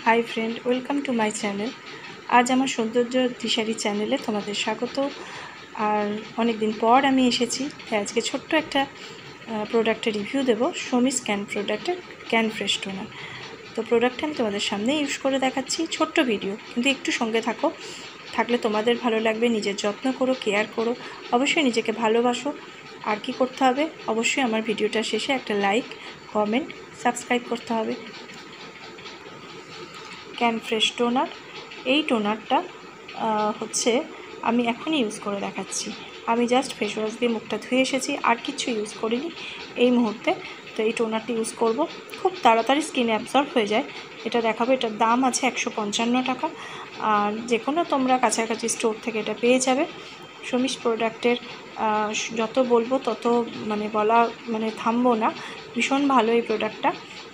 Hi friend, welcome to my channel. আজ আমার সৌন্দর্য দিশারি চ্যানেলে তোমাদের স্বাগত। আর অনেক দিন পর আমি এসেছি, তাই আজকে ছোট্ট একটা প্রোডাক্টের রিভিউ দেবো। শমিস ক্যান প্রোডাক্টের ক্যান ফ্রেশ টোনার। তো প্রোডাক্টটা আমি তোমাদের সামনে ইউজ করে দেখাচ্ছি, ছোট্ট ভিডিও, কিন্তু একটু সঙ্গে থাকলে তোমাদের ভালো লাগবে। নিজের যত্ন করো, কেয়ার করো, অবশ্যই নিজেকে ভালোবাসো। আর কি করতে হবে, অবশ্যই আমার ভিডিওটা শেষে একটা লাইক, কমেন্ট, সাবস্ক্রাইব করতে হবে। ক্যান ফ্রেশ টোনার, এই টোনারটা হচ্ছে আমি এখনই ইউজ করে দেখাচ্ছি। আমি জাস্ট ফেস ওয়াশ দিয়ে মুখটা ধুয়ে এসেছি, আর কিছু ইউজ করিনি এই মুহূর্তে। তো এই টোনারটি ইউজ করব, খুব তাড়াতাড়ি স্কিনে অ্যাবজর্ব হয়ে যায়। এটা দেখাবো। এটার দাম আছে 155 টাকা। আর যে কোনো তোমরা কাছাকাছি স্টোর থেকে এটা পেয়ে যাবে। শমিস প্রোডাক্টের যত বলবো তত বলা থামবো না। ভীষণ ভালো এই প্রোডাক্টটা।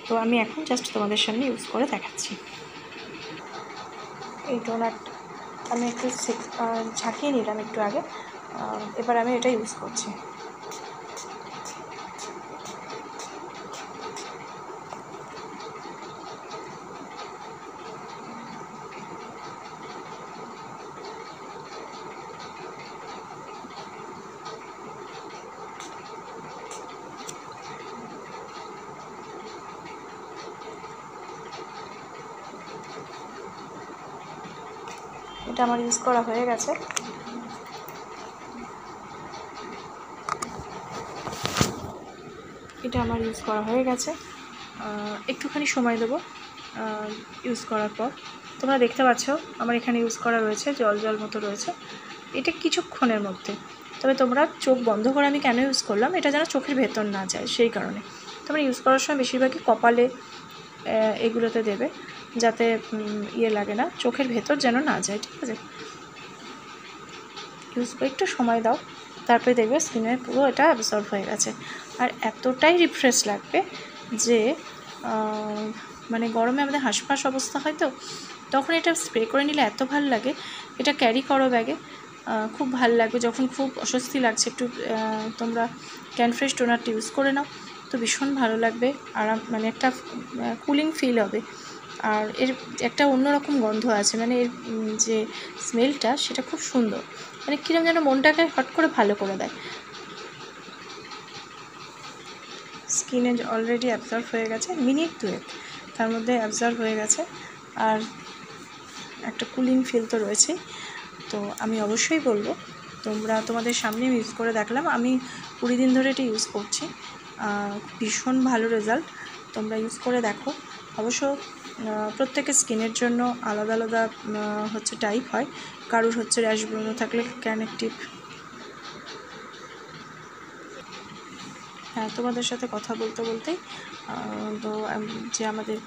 তো আমি এখন জাস্ট তোমাদের সামনে ইউজ করে দেখাচ্ছি। এই টোনারটা আমি একটু ঝাঁকিয়ে নিলাম একটু আগে। এবার আমি এটা ইউজ করছি। এটা আমার ইউজ করা হয়ে গেছে। একটুখানি সময় দেবো ইউজ করার পর। তোমরা দেখতে পাচ্ছ আমার এখানে ইউজ করা রয়েছে, জল জল মতো রয়েছে। এটা কিছুক্ষণের মধ্যে, তবে তোমরা চোখ বন্ধ করে আমি কেন ইউজ করলাম, এটা যেন চোখের ভেতর না যায়, সেই কারণে। তোমরা ইউজ করার সময় বেশিরভাগই কপালে এগুলোতে দেবে, যাতে লাগে না, চোখের ভেতর যেন না যায়, ঠিক আছে? ইউজ করে একটু সময় দাও, তারপরে দেখবে স্কিনে পুরো এটা অ্যাবসর্ব হয়ে গেছে। আর এতটাই রিফ্রেশ লাগবে যে গরমে আমাদের হাঁসফাঁস অবস্থা হয়, তো তখন এটা স্প্রে করে নিলে এত ভালো লাগে। এটা ক্যারি করো ব্যাগে, খুব ভালো লাগবে। যখন খুব অস্বস্তি লাগছে, একটু তোমরা ক্যান ফ্রেশ টোনারটা ইউজ করে নাও, তো ভীষণ ভালো লাগবে। আরাম, একটা কুলিং ফিল হবে। আর এর একটা অন্যরকম গন্ধ আছে, এর যে স্মেলটা সেটা খুব সুন্দর, কীরকম যেন মনটাকে হট করে ভালো করে দেয়। স্কিনে অলরেডি অ্যাবজর্ব হয়ে গেছে, মিনিট 2 তার মধ্যে অ্যাবজর্ব হয়ে গেছে। আর একটা কুলিং ফিল তো রয়েছে। তো আমি অবশ্যই বলবো, তোমাদের সামনে ইউজ করে দেখলাম। আমি 20 দিন ধরে এটা ইউজ করছি, ভীষণ ভালো রেজাল্ট। তোমরা ইউজ করে দেখো। অবশ্য প্রত্যেকের স্কিনের জন্য আলাদা আলাদা টাইপ হয়। কারোর র্যাশ ব্রণ থাকলে ক্যান অ্যাক্টিভ। হ্যাঁ, তোমাদের সাথে কথা বলতেই তো যে আমাদের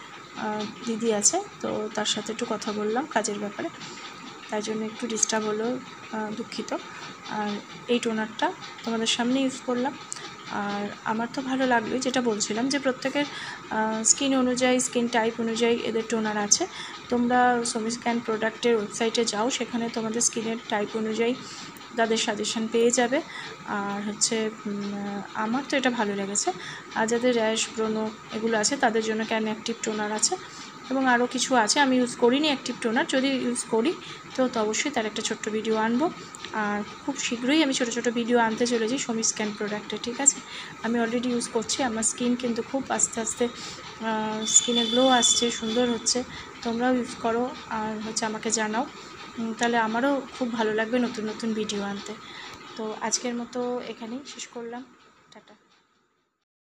দিদি আছে, তো তার সাথে একটু কথা বললাম কাজের ব্যাপারে, তাই জন্য একটু ডিস্টার্ব হলো, দুঃখিত। আর এই টোনারটা তোমাদের সামনে ইউজ করলাম। আর আমার তো ভালো লাগলোই, যেটা বলছিলাম যে প্রত্যেকের স্কিন অনুযায়ী, স্কিন টাইপ অনুযায়ী এদের টোনার আছে। তোমরা শমিস ক্যান প্রোডাক্টের ওয়েবসাইটে যাও, সেখানে তোমাদের স্কিনের টাইপ অনুযায়ী তাদের সাজেশান পেয়ে যাবে। আর আমার তো এটা ভালো লেগেছে। আর যাদের র্যাশ ব্রণ এগুলো আছে তাদের জন্য ক্যান অ্যাক্টিভ টোনার আছে, এবং আরও কিছু আছে। আমি ইউজ করিনি অ্যাক্টিভ টোনার, যদি ইউজ করি তো অবশ্যই তার একটা ছোট্ট ভিডিও আনবো। আর খুব শীঘ্রই আমি ছোটো ছোটো ভিডিও আনতে চলেছি শমিস ক্যান প্রোডাক্টে, ঠিক আছে? আমি অলরেডি ইউজ করছি, আমার স্কিন কিন্তু খুব আস্তে আস্তে স্কিনে গ্লো আসছে, সুন্দর হচ্ছে। তোমরাও ইউজ করো, আর আমাকে জানাও, তাহলে আমারও খুব ভালো লাগবে নতুন নতুন ভিডিও আনতে। তো আজকের মতো এখানেই শেষ করলাম, টাটা।